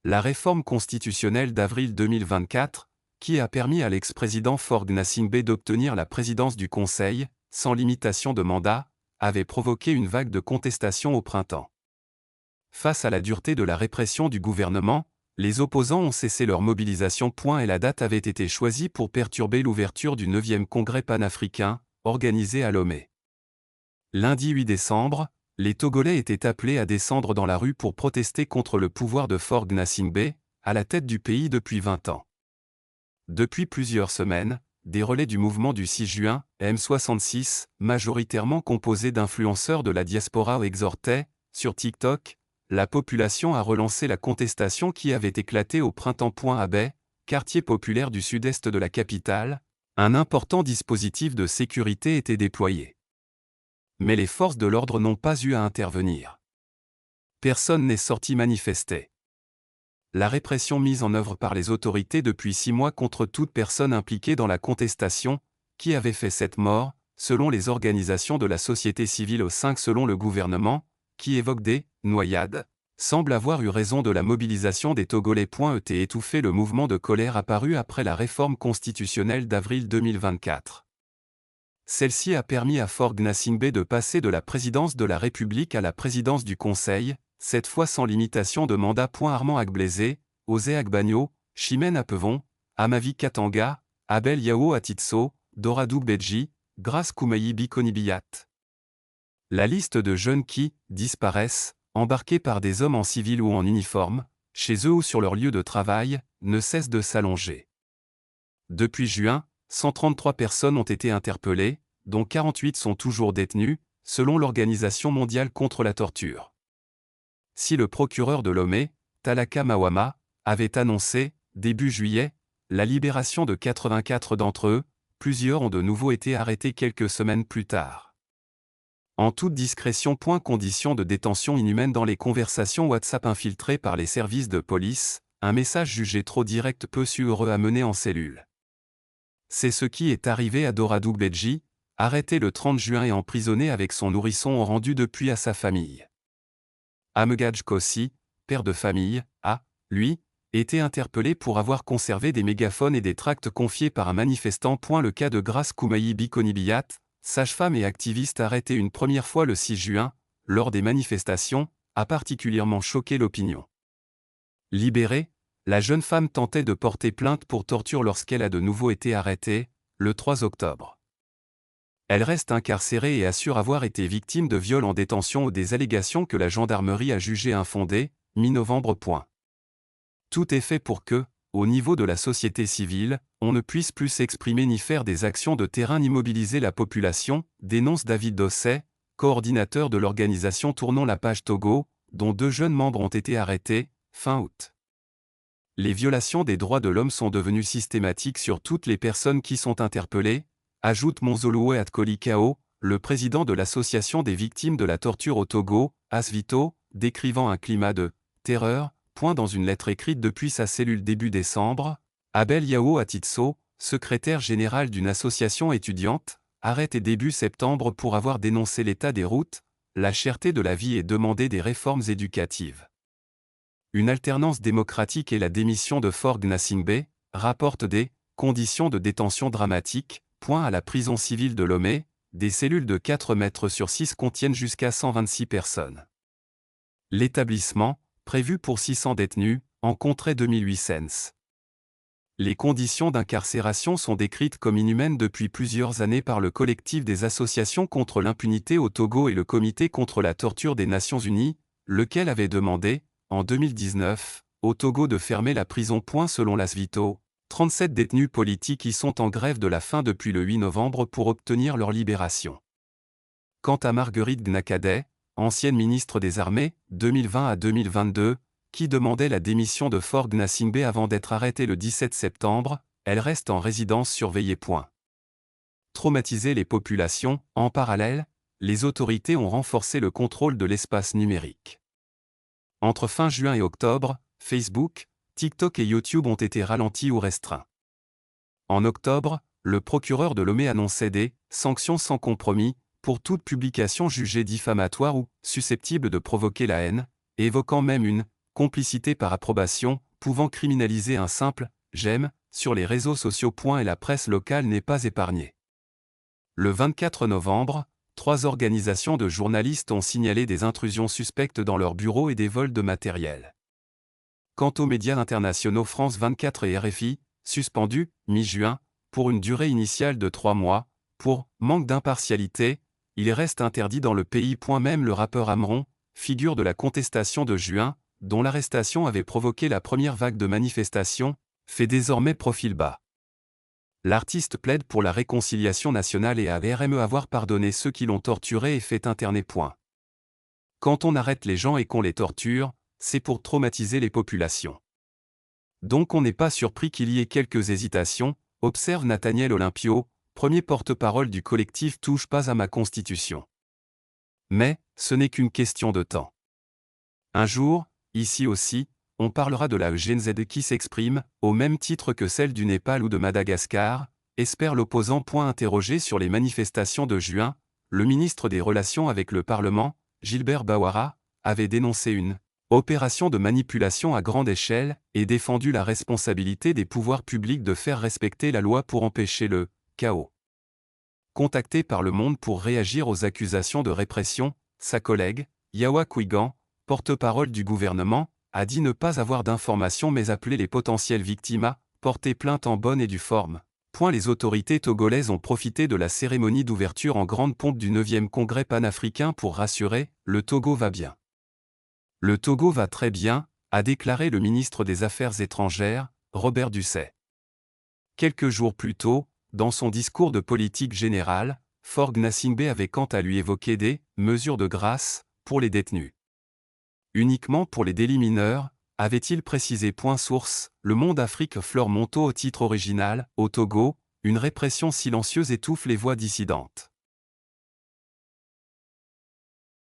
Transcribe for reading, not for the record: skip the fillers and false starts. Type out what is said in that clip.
La réforme constitutionnelle d'avril 2024, qui a permis à l'ex-président Faure Gnassingbé d'obtenir la présidence du Conseil, sans limitation de mandat, avait provoqué une vague de contestation au printemps. Face à la dureté de la répression du gouvernement, les opposants ont cessé leur mobilisation. Et la date avait été choisie pour perturber l'ouverture du 9e congrès panafricain, organisé à Lomé. Lundi 8 décembre, les Togolais étaient appelés à descendre dans la rue pour protester contre le pouvoir de Faure Gnassingbé, à la tête du pays depuis 20 ans. Depuis plusieurs semaines, des relais du mouvement du 6 juin, M66, majoritairement composés d'influenceurs de la diaspora exhortaient, sur TikTok, la population à relancer la contestation qui avait éclaté au printemps. À Bay, quartier populaire du sud-est de la capitale, un important dispositif de sécurité était déployé. Mais les forces de l'ordre n'ont pas eu à intervenir. Personne n'est sorti manifester. La répression mise en œuvre par les autorités depuis 6 mois contre toute personne impliquée dans la contestation, qui avait fait 7 morts, selon les organisations de la société civile, 5 selon le gouvernement, qui évoque des noyades, semble avoir eu raison de la mobilisation des Togolais. Et étouffer le mouvement de colère apparu après la réforme constitutionnelle d'avril 2024. Celle-ci a permis à Faure Gnassingbé de passer de la présidence de la République à la présidence du Conseil, cette fois sans limitation de mandat. Armand Agblésé, Osé Agbagno, Chimène Apevon, Amavi Katanga, Abel Yao Atitso, Doradou Bedji, Grace Koumayi Bikonibiyat. La liste de jeunes qui disparaissent, embarqués par des hommes en civil ou en uniforme, chez eux ou sur leur lieu de travail, ne cesse de s'allonger. Depuis juin, 133 personnes ont été interpellées, dont 48 sont toujours détenues, selon l'Organisation mondiale contre la torture. Si le procureur de Lomé, Talaka Mawama, avait annoncé, début juillet, la libération de 84 d'entre eux, plusieurs ont de nouveau été arrêtés quelques semaines plus tard. En toute discrétion. Conditions de détention inhumaines dans les conversations WhatsApp infiltrées par les services de police, un message jugé trop direct peu heureux à mener en cellule. C'est ce qui est arrivé à Doradou Bedji, arrêté le 30 juin et emprisonné avec son nourrisson rendu depuis à sa famille. Amegaj Kossi, père de famille, a, lui, été interpellé pour avoir conservé des mégaphones et des tracts confiés par un manifestant. Le cas de Grace Koumayi Bikonibiyat, sage-femme et activiste arrêtée une première fois le 6 juin, lors des manifestations, a particulièrement choqué l'opinion. Libérée, la jeune femme tentait de porter plainte pour torture lorsqu'elle a de nouveau été arrêtée, le 3 octobre. Elle reste incarcérée et assure avoir été victime de viols en détention ou des allégations que la gendarmerie a jugées infondées, mi-novembre. Tout est fait pour que, au niveau de la société civile, on ne puisse plus s'exprimer ni faire des actions de terrain ni mobiliser la population, dénonce David Dosset, coordinateur de l'organisation Tournons la page Togo, dont 2 jeunes membres ont été arrêtés, fin août. Les violations des droits de l'homme sont devenues systématiques sur toutes les personnes qui sont interpellées, ajoute Monzoloe Atkolikao, le président de l'association des victimes de la torture au Togo, Asvito, décrivant un climat de terreur. Dans une lettre écrite depuis sa cellule début décembre, Abel Yao Atitso, secrétaire général d'une association étudiante, arrêté début septembre pour avoir dénoncé l'état des routes, la cherté de la vie et demandé des réformes éducatives. Une alternance démocratique et la démission de Faure Gnassingbé, rapportent des conditions de détention dramatiques. À la prison civile de Lomé, des cellules de 4 mètres sur 6 contiennent jusqu'à 126 personnes. L'établissement, prévu pour 600 détenus, en compterait 2800. Les conditions d'incarcération sont décrites comme inhumaines depuis plusieurs années par le collectif des associations contre l'impunité au Togo et le Comité contre la torture des Nations Unies, lequel avait demandé, en 2019, au Togo de fermer la prison. Selon l'Asvito, 37 détenus politiques y sont en grève de la faim depuis le 8 novembre pour obtenir leur libération. Quant à Marguerite Gnakadé, ancienne ministre des Armées, 2020 à 2022, qui demandait la démission de Faure Gnassingbé avant d'être arrêtée le 17 septembre, elle reste en résidence surveillée. Traumatiser les populations, en parallèle, les autorités ont renforcé le contrôle de l'espace numérique. Entre fin juin et octobre, Facebook, TikTok et YouTube ont été ralentis ou restreints. En octobre, le procureur de Lomé annonçait des sanctions sans compromis pour toute publication jugée diffamatoire ou susceptible de provoquer la haine, évoquant même une complicité par approbation, pouvant criminaliser un simple « j'aime » sur les réseaux sociaux. Et la presse locale n'est pas épargnée. Le 24 novembre, 3 organisations de journalistes ont signalé des intrusions suspectes dans leurs bureaux et des vols de matériel. Quant aux médias internationaux France 24 et RFI, suspendus, mi-juin, pour une durée initiale de 3 mois, pour manque d'impartialité, il reste interdit dans le pays. Même le rappeur Amron, figure de la contestation de juin, dont l'arrestation avait provoqué la première vague de manifestations, fait désormais profil bas. L'artiste plaide pour la réconciliation nationale et aimerait avoir pardonné ceux qui l'ont torturé et fait interner. Quand on arrête les gens et qu'on les torture, c'est pour traumatiser les populations. Donc on n'est pas surpris qu'il y ait quelques hésitations, observe Nathaniel Olympio, premier porte-parole du collectif Touche pas à ma constitution. Mais, ce n'est qu'une question de temps. Un jour, ici aussi, on parlera de la Gen Z qui s'exprime, au même titre que celle du Népal ou de Madagascar, espère l'opposant. Interrogé sur les manifestations de juin, le ministre des Relations avec le Parlement, Gilbert Bawara, avait dénoncé une opération de manipulation à grande échelle et défendu la responsabilité des pouvoirs publics de faire respecter la loi pour empêcher le chaos. Contacté par Le Monde pour réagir aux accusations de répression, sa collègue, Yawa Kwigan, porte-parole du gouvernement, a dit ne pas avoir d'informations mais appeler les potentielles victimes à porter plainte en bonne et due forme. Les autorités togolaises ont profité de la cérémonie d'ouverture en grande pompe du 9e congrès panafricain pour rassurer « le Togo va bien ». Le Togo va très bien, a déclaré le ministre des Affaires étrangères, Robert Dussey. Quelques jours plus tôt, dans son discours de politique générale, Faure Gnassingbé avait quant à lui évoqué des « mesures de grâce » pour les détenus. Uniquement pour les délits mineurs, avait-il précisé. Source, Le Monde Afrique. Fleur Monteau au titre original, au Togo, une répression silencieuse étouffe les voix dissidentes.